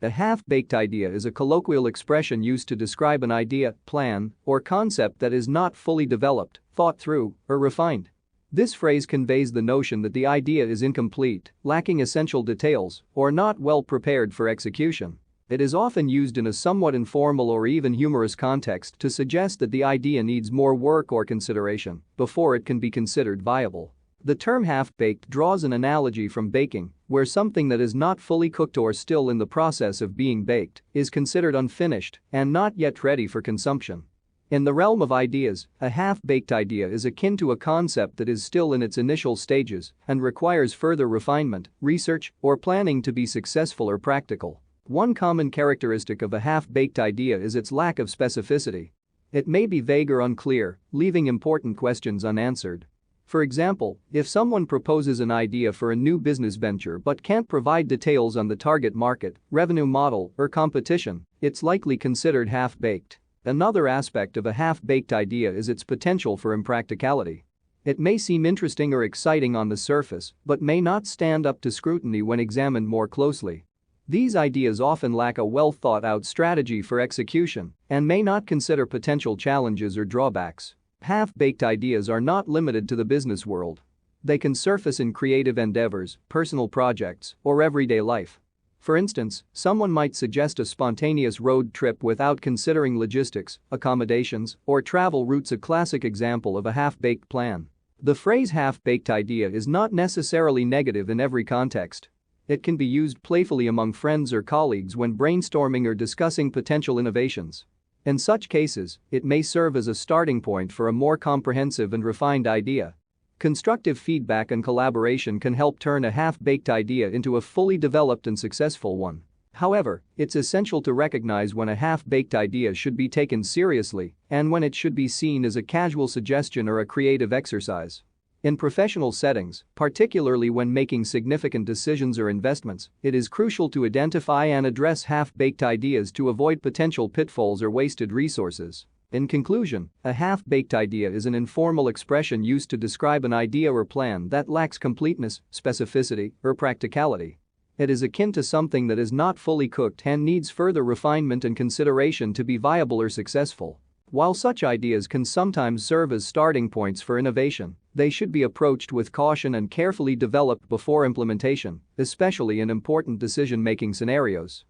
A half-baked idea is a colloquial expression used to describe an idea, plan, or concept that is not fully developed, thought through, or refined. This phrase conveys the notion that the idea is incomplete, lacking essential details, or not well prepared for execution. It is often used in a somewhat informal or even humorous context to suggest that the idea needs more work or consideration before it can be considered viable. The term half-baked draws an analogy from baking, where something that is not fully cooked or still in the process of being baked is considered unfinished and not yet ready for consumption. In the realm of ideas, a half-baked idea is akin to a concept that is still in its initial stages and requires further refinement, research, or planning to be successful or practical. One common characteristic of a half-baked idea is its lack of specificity. It may be vague or unclear, leaving important questions unanswered. For example, if someone proposes an idea for a new business venture but can't provide details on the target market, revenue model, or competition, it's likely considered half-baked. Another aspect of a half-baked idea is its potential for impracticality. It may seem interesting or exciting on the surface, but may not stand up to scrutiny when examined more closely. These ideas often lack a well-thought-out strategy for execution and may not consider potential challenges or drawbacks. Half-baked ideas are not limited to the business world. They can surface in creative endeavors, personal projects, or everyday life. For instance, someone might suggest a spontaneous road trip without considering logistics, accommodations, or travel routes, a classic example of a half-baked plan. The phrase half-baked idea is not necessarily negative in every context. It can be used playfully among friends or colleagues when brainstorming or discussing potential innovations. In such cases, it may serve as a starting point for a more comprehensive and refined idea. Constructive feedback and collaboration can help turn a half-baked idea into a fully developed and successful one. However, it's essential to recognize when a half-baked idea should be taken seriously and when it should be seen as a casual suggestion or a creative exercise. In professional settings, particularly when making significant decisions or investments, it is crucial to identify and address half-baked ideas to avoid potential pitfalls or wasted resources. In conclusion, a half-baked idea is an informal expression used to describe an idea or plan that lacks completeness, specificity, or practicality. It is akin to something that is not fully cooked and needs further refinement and consideration to be viable or successful. While such ideas can sometimes serve as starting points for innovation, they should be approached with caution and carefully developed before implementation, especially in important decision-making scenarios.